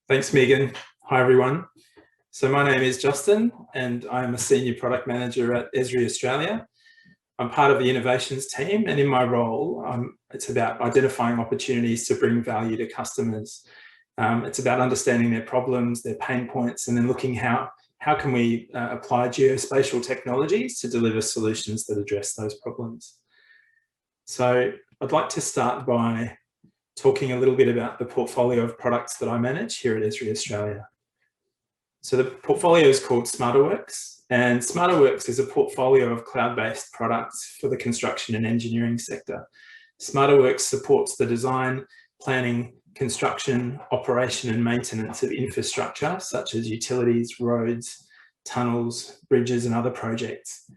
Thanks, Megan. Hi, everyone. So my name is Justin, and I'm a Senior Product Manager at Esri Australia. I'm part of the innovations team, and in my role, it's about identifying opportunities to bring value to customers. It's about understanding their problems, their pain points, and then looking how can we apply geospatial technologies to deliver solutions that address those problems. So I'd like to start by talking a little bit about the portfolio of products that I manage here at Esri Australia. So the portfolio is called Smarterworks, and Smarterworks is a portfolio of cloud-based products for the construction and engineering sector. Smarterworks supports the design, planning, construction, operation and maintenance of infrastructure such as utilities, roads, tunnels, bridges and other projects.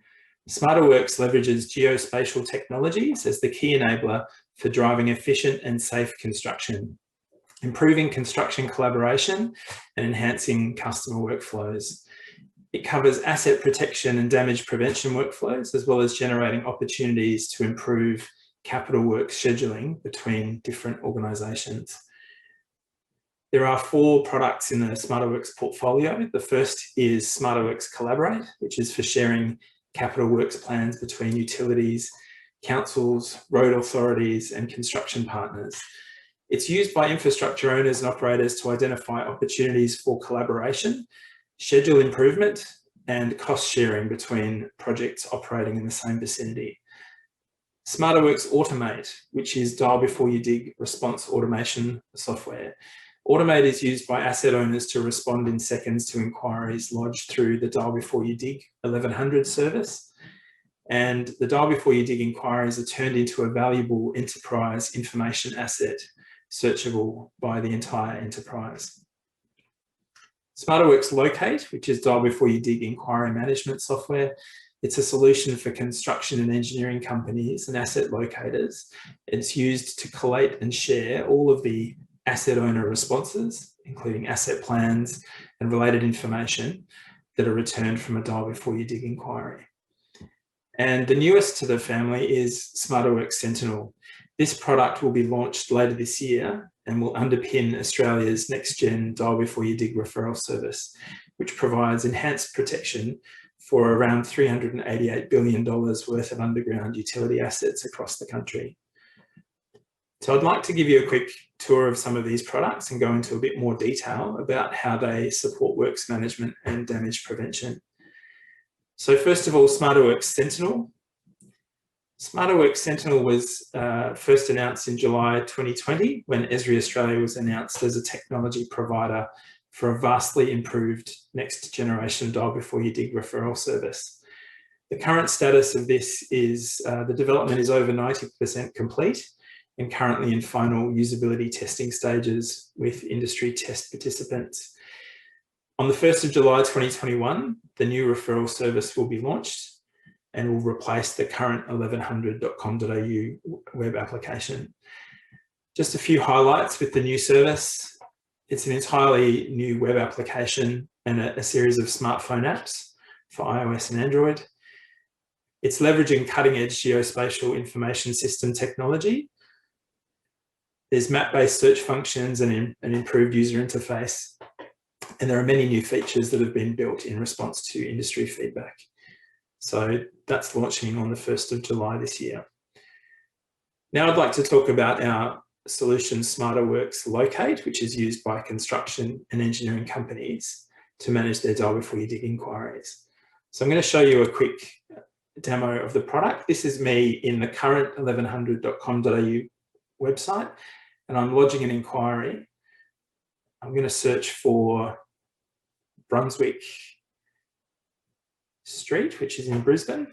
Smarterworks leverages geospatial technologies as the key enabler for driving efficient and safe construction, improving construction collaboration and enhancing customer workflows. It covers asset protection and damage prevention workflows, as well as generating opportunities to improve capital work scheduling between different organisations. There are 4 products in the Smarterworks portfolio. The first is Smarterworks Collaborate, which is for sharing capital works plans between utilities, councils, road authorities and construction partners. It's used by infrastructure owners and operators to identify opportunities for collaboration, schedule improvement and cost sharing between projects operating in the same vicinity. Smarterworks Automate, which is dial before you dig response automation software. Automate is used by asset owners to respond in seconds to inquiries lodged through the dial before you dig 1100 service. And the dial before you dig inquiries are turned into a valuable enterprise information asset, searchable by the entire enterprise. Smarterworks Locate, which is dial before you dig inquiry management software. It's a solution for construction and engineering companies and asset locators. It's used to collate and share all of the asset owner responses, including asset plans and related information that are returned from a dial before you dig inquiry. And the newest to the family is Smarterworks Sentinel. This product will be launched later this year and will underpin Australia's next-gen dial before you dig referral service, which provides enhanced protection for around $388 billion worth of underground utility assets across the country. So I'd like to give you a quick tour of some of these products and go into a bit more detail about how they support works management and damage prevention. So first of all, Smarterworks Sentinel. Smarterworks Sentinel was first announced in July 2020 when Esri Australia was announced as a technology provider for a vastly improved next generation dial before you dig referral service. The current status of this is the development is over 90% complete and currently in final usability testing stages with industry test participants. On the 1st of July 2021, the new referral service will be launched and will replace the current 1100.com.au web application. Just a few highlights with the new service. It's an entirely new web application and a series of smartphone apps for iOS and Android. It's leveraging cutting-edge geospatial information system technology. There's map-based search functions and an improved user interface. And there are many new features that have been built in response to industry feedback. So that's launching on the 1st of July this year. Now I'd like to talk about our solution Smarterworks Locate, which is used by construction and engineering companies to manage their dial before you dig inquiries. So I'm going to show you a quick demo of the product. This is me in the current 1100.com.au website, and I'm lodging an inquiry. I'm going to search for Brunswick Street, which is in Brisbane,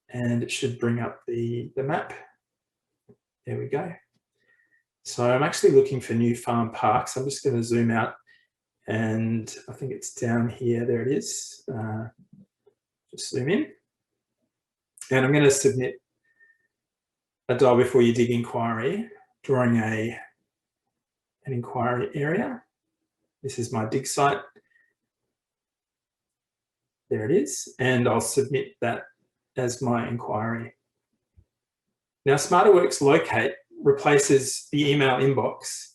and it should bring up the map. There we go. So I'm actually looking for New Farm Parks. I'm just going to zoom out, and I think it's down here. There it is. Just zoom in, and I'm going to submit a dial before you dig inquiry, drawing an inquiry area. This is my dig site. There it is, and I'll submit that as my inquiry. Now, Smarterworks Locate replaces the email inbox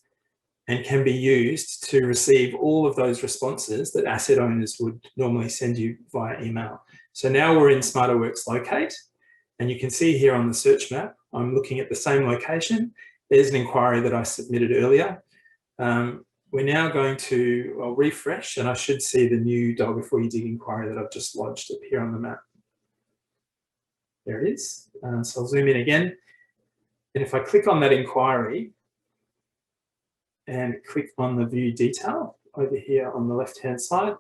and can be used to receive all of those responses that asset owners would normally send you via email. So now we're in Smarterworks Locate, and you can see here on the search map, I'm looking at the same location. There's an inquiry that I submitted earlier. We're now going to, I'll refresh, and I should see the new Dial Before You Dig inquiry that I've just lodged up here on the map. There it is. So I'll zoom in again. And if I click on that inquiry and click on the view detail over here on the left-hand side,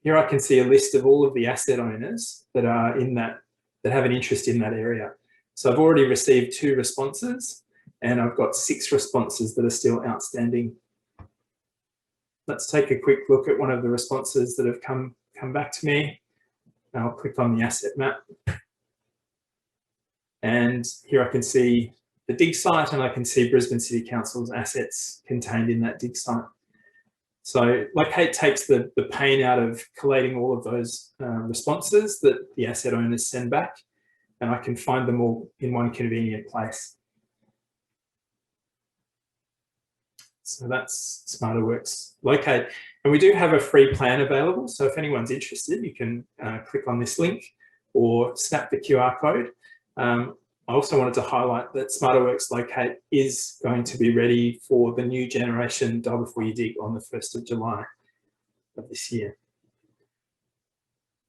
here I can see a list of all of the asset owners that are in that have an interest in that area. So I've already received 2 responses, and I've got 6 responses that are still outstanding. Let's take a quick look at one of the responses that have come back to me. I'll click on the asset map. And here I can see the dig site, and I can see Brisbane City Council's assets contained in that dig site. So Locate takes the pain out of collating all of those responses that the asset owners send back, and I can find them all in one convenient place. So that's Smarterworks Locate. And we do have a free plan available. So if anyone's interested, you can click on this link or snap the QR code. I also wanted to highlight that Smarterworks Locate is going to be ready for the new generation Dial Before You Dig on the 1st of July of this year.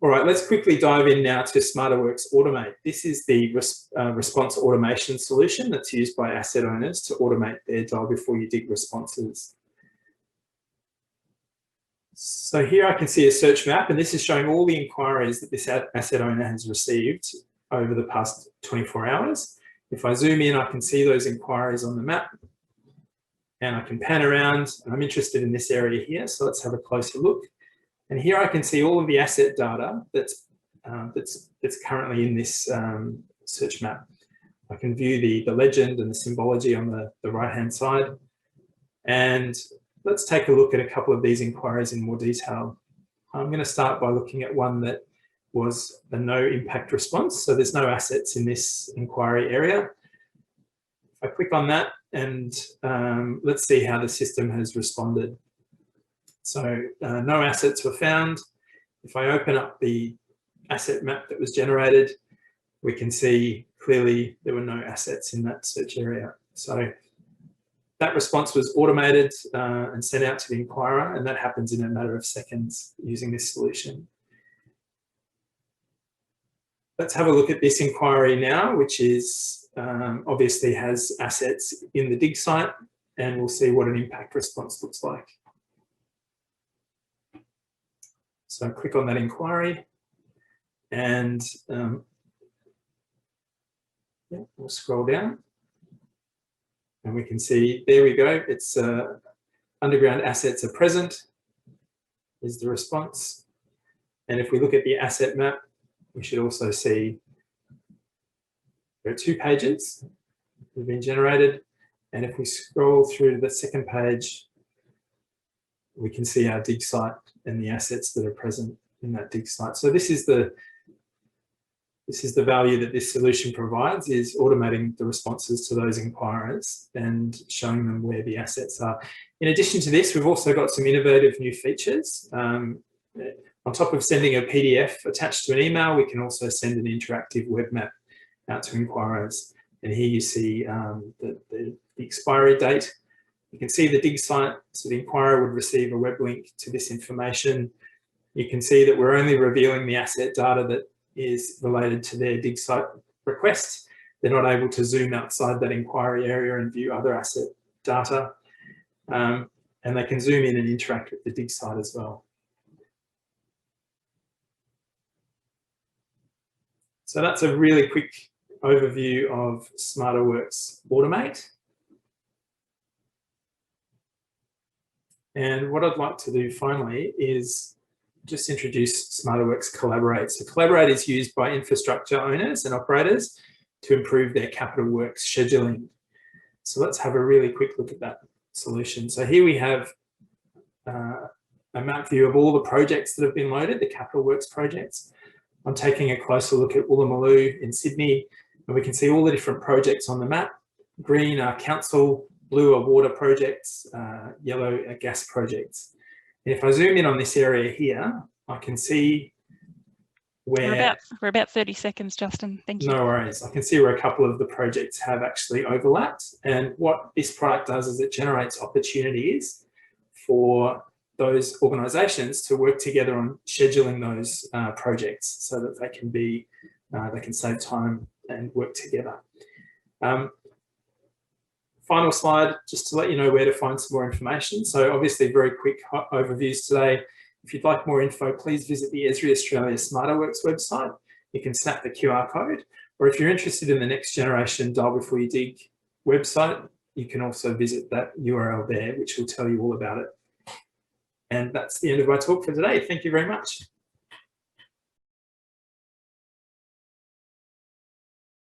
All right, let's quickly dive in now to Smarterworks Automate. This is the response automation solution that's used by asset owners to automate their Dial Before You Dig responses. So here I can see a search map, and this is showing all the inquiries that this asset owner has received over the past 24 hours. If I zoom in, I can see those inquiries on the map, and I can pan around. I'm interested in this area here, so let's have a closer look. And here I can see all of the asset data that's currently in this search map. I can view the legend and the symbology on the right-hand side. And let's take a look at a couple of these inquiries in more detail. I'm going to start by looking at one that was a no impact response. So there's no assets in this inquiry area. If I click on that, and let's see how the system has responded. So no assets were found. If I open up the asset map that was generated, we can see clearly there were no assets in that search area. So that response was automated and sent out to the inquirer, and that happens in a matter of seconds using this solution. Let's have a look at this inquiry now, which is obviously has assets in the dig site, and we'll see what an impact response looks like. So click on that inquiry, and we'll scroll down, and we can see, there we go, it's underground assets are present is the response. And if we look at the asset map, we should also see there are 2 pages that have been generated. And if we scroll through to the second page, we can see our dig site and the assets that are present in that dig site. So this is the value that this solution provides, is automating the responses to those inquirers and showing them where the assets are. In addition to this, we've also got some innovative new features. On top of sending a PDF attached to an email, we can also send an interactive web map out to inquirers. And here you see the expiry date. You can see the dig site, so the inquirer would receive a web link to this information. You can see that we're only revealing the asset data that is related to their dig site request. They're not able to zoom outside that inquiry area and view other asset data. And they can zoom in and interact with the dig site as well. So that's a really quick overview of Smarterworks Automate. And what I'd like to do finally is just introduce Smarterworks Collaborate. So Collaborate is used by infrastructure owners and operators to improve their capital works scheduling. So let's have a really quick look at that solution. So here we have a map view of all the projects that have been loaded, the capital works projects. I'm taking a closer look at Woolloomooloo in Sydney, and we can see all the different projects on the map. Green are council blue are water projects, yellow are gas projects. And if I zoom in on this area here, I can see where... We're about 30 seconds, Justin. Thank you. No worries. I can see where a couple of the projects have actually overlapped. And what this product does is it generates opportunities for those organisations to work together on scheduling those projects so that they can save time and work together. Final slide, just to let you know where to find some more information. So obviously very quick overviews today. If you'd like more info, please visit the Esri Australia Smarterworks website. You can snap the QR code, or if you're interested in the next generation Dial Before You Dig website, you can also visit that URL there, which will tell you all about it. And that's the end of my talk for today. Thank you very much.